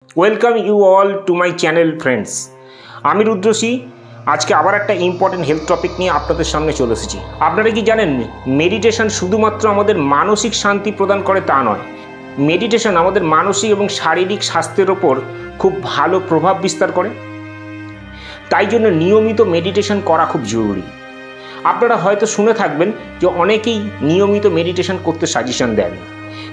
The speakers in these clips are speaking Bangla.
Welcome you all to my channel friends. আমি রুদ্রসী আজকে আবার একটা ইম্পর্টেন্ট হেলথ টপিক নিয়ে আপনাদের সামনে চলে এসেছি। আপনারা কি জানেন, মেডিটেশন শুধুমাত্র আমাদের মানসিক শান্তি প্রদান করে তা নয়, মেডিটেশন আমাদের মানসিক এবং শারীরিক স্বাস্থ্যের ওপর খুব ভালো প্রভাব বিস্তার করে। তাই জন্য নিয়মিত মেডিটেশন করা খুব জরুরি। আপনারা হয়তো শুনে থাকবেন যে অনেকেই নিয়মিত মেডিটেশন করতে সাজেশন দেন,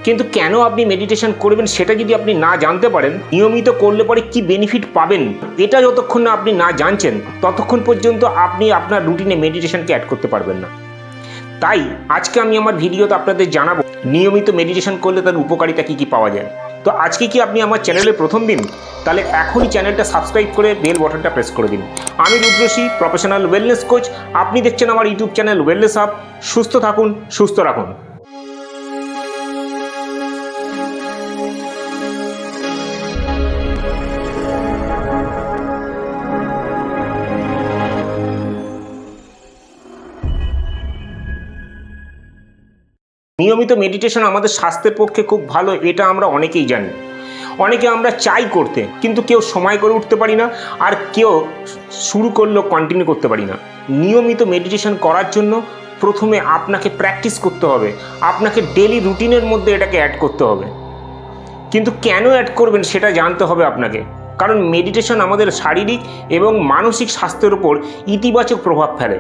কিন্তু কেন আপনি মেডিটেশন করবেন সেটা যদি আপনি না জানতে পারেন, নিয়মিত করলে পরে কি বেনিফিট পাবেন এটা যতক্ষণ না আপনি না জানছেন ততক্ষণ পর্যন্ত আপনি আপনার রুটিনে মেডিটেশনকে অ্যাড করতে পারবেন না। তাই আজকে আমি আমার ভিডিওতে আপনাদের জানাবো নিয়মিত মেডিটেশন করলে তার উপকারিতা কী কী পাওয়া যায়। তো আজকে কি আপনি আমার চ্যানেলের প্রথম দিন? তাহলে এখনই চ্যানেলটা সাবস্ক্রাইব করে বেল বাটনটা প্রেস করে দিন। আমি রুদ্রসী, প্রফেশনাল ওয়েলনেস কোচ। আপনি দেখছেন আমার ইউটিউব চ্যানেল ওয়েলনেস হাব। সুস্থ থাকুন, সুস্থ রাখুন। নিয়মিত মেডিটেশন আমাদের স্বাস্থ্যের পক্ষে খুব ভালো, এটা আমরা অনেকেই জানি। অনেকে আমরা চাই করতে, কিন্তু কেউ সময় করে উঠতে পারি না, আর কেউ শুরু করলেও কন্টিনিউ করতে পারি না। নিয়মিত মেডিটেশন করার জন্য প্রথমে আপনাকে প্র্যাকটিস করতে হবে, আপনাকে ডেলি রুটিনের মধ্যে এটাকে অ্যাড করতে হবে। কিন্তু কেন অ্যাড করবেন সেটা জানতে হবে আপনাকে, কারণ মেডিটেশন আমাদের শারীরিক এবং মানসিক স্বাস্থ্যের উপর ইতিবাচক প্রভাব ফেলে,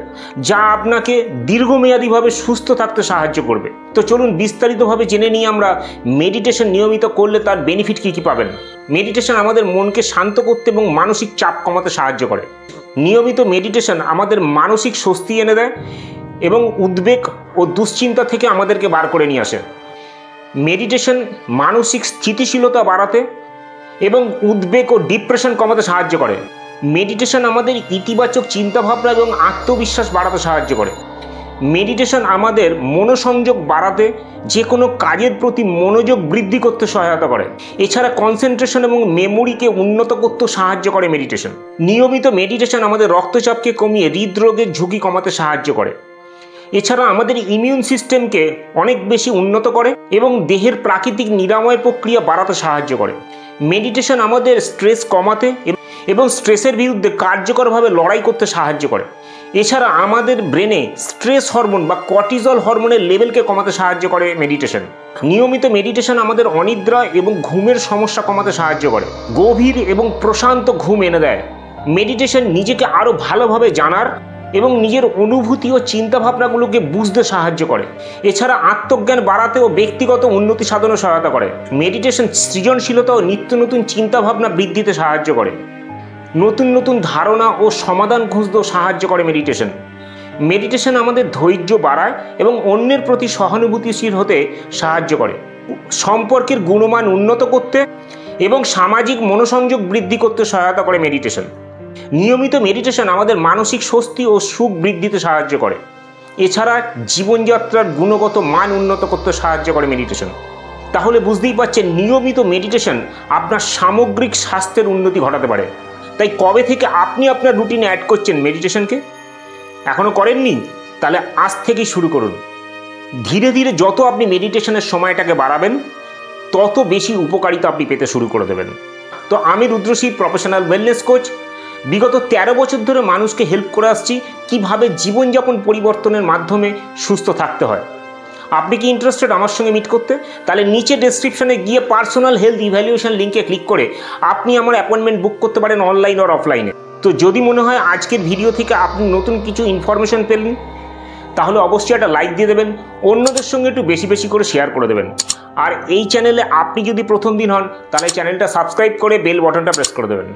যা আপনাকে দীর্ঘমেয়াদীভাবে সুস্থ থাকতে সাহায্য করবে। তো চলুন বিস্তারিতভাবে জেনে নিই আমরা মেডিটেশন নিয়মিত করলে তার বেনিফিট কী কী পাবেন। মেডিটেশন আমাদের মনকে শান্ত করতে এবং মানসিক চাপ কমাতে সাহায্য করে। নিয়মিত মেডিটেশন আমাদের মানসিক স্বস্তি এনে দেয় এবং উদ্বেগ ও দুশ্চিন্তা থেকে আমাদেরকে বার করে নিয়ে আসে। মেডিটেশন মানসিক স্থিতিশীলতা বাড়াতে এবং উদ্বেগ ও ডিপ্রেশন কমাতে সাহায্য করে। মেডিটেশন আমাদের ইতিবাচক চিন্তাভাবনা এবং আত্মবিশ্বাস বাড়াতে সাহায্য করে। মেডিটেশন আমাদের মনোসংযোগ বাড়াতে, যে কোনো কাজের প্রতি মনোযোগ বৃদ্ধি করতে সহায়তা করে। এছাড়া কনসেন্ট্রেশন এবং মেমোরিকে উন্নত করতেও সাহায্য করে মেডিটেশন। নিয়মিত মেডিটেশন আমাদের রক্তচাপকে কমিয়ে হৃদরোগের ঝুঁকি কমাতে সাহায্য করে। এছাড়া আমাদের ইমিউন সিস্টেমকে অনেক বেশি উন্নত করে এবং দেহের প্রাকৃতিক নিরাময় প্রক্রিয়া বাড়াতে সাহায্য করে। মেডিটেশন আমাদের স্ট্রেস কমাতে এবং স্ট্রেসের বিরুদ্ধে কার্যকরভাবে লড়াই করতে সাহায্য করে। এছাড়া আমাদের ব্রেনে স্ট্রেস হরমোন বা কর্টিজল হরমোনের লেভেলকে কমাতে সাহায্য করে মেডিটেশন। নিয়মিত মেডিটেশন আমাদের অনিদ্রা এবং ঘুমের সমস্যা কমাতে সাহায্য করে। গভীর এবং প্রশান্ত ঘুম এনে দেয়। মেডিটেশন নিজেকে আরও ভালোভাবে জানার এবং নিজের অনুভূতি ও চিন্তাভাবনাগুলোকে বুঝতে সাহায্য করে। এছাড়া আত্মজ্ঞান বাড়াতে ও ব্যক্তিগত উন্নতি সাধনে সহায়তা করে। মেডিটেশন সৃজনশীলতা ও নিত্য নতুন চিন্তাভাবনা বৃদ্ধিতে সাহায্য করে। নতুন নতুন ধারণা ও সমাধান খুঁজতেও সাহায্য করে মেডিটেশন। মেডিটেশন আমাদের ধৈর্য বাড়ায় এবং অন্যের প্রতি সহানুভূতিশীল হতে সাহায্য করে। সম্পর্কের গুণমান উন্নত করতে এবং সামাজিক মনোসংযোগ বৃদ্ধি করতে সহায়তা করে মেডিটেশন। নিয়মিত মেডিটেশন আমাদের মানসিক স্বস্তি ও সুখ বৃদ্ধিতে সাহায্য করে। এছাড়া জীবনযাত্রার গুণগত মান উন্নত করতে সাহায্য করে মেডিটেশন। তাহলে বুঝতেই পারছেন, নিয়মিত মেডিটেশন আপনার সামগ্রিক স্বাস্থ্যের উন্নতি ঘটাতে পারে। তাই কবে থেকে আপনি আপনার রুটিনে অ্যাড করছেন মেডিটেশনকে? এখনও করেননি? তাহলে আজ থেকেই শুরু করুন। ধীরে ধীরে যত আপনি মেডিটেশনের সময়টাকে বাড়াবেন, তত বেশি উপকারিতা আপনি পেতে শুরু করে দেবেন। তো আমি রুদ্রসী, প্রফেশনাল ওয়েলনেস কোচ। বিগত 13 বছর ধরে মানুষকে হেল্প করে আসছি কীভাবে জীবনযাপন পরিবর্তনের মাধ্যমে সুস্থ থাকতে হয়। আপনি কি ইন্টারেস্টেড আমার সঙ্গে মিট করতে? তাহলে নিচে ডেসক্রিপশনে গিয়ে পার্সোনাল হেলথ ইভ্যালুয়েশন লিঙ্কে ক্লিক করে আপনি আমার অ্যাপয়েন্টমেন্ট বুক করতে পারেন, অনলাইন আর অফলাইনে। তো যদি মনে হয় আজকের ভিডিও থেকে আপনি নতুন কিছু ইনফরমেশন পেলেন, তাহলে অবশ্যই একটা লাইক দিয়ে দেবেন, অন্যদের সঙ্গে একটু বেশি বেশি করে শেয়ার করে দেবেন। আর এই চ্যানেলে আপনি যদি প্রথম দিন হন, তাহলে চ্যানেলটা সাবস্ক্রাইব করে বেল বাটনটা প্রেস করে দেবেন।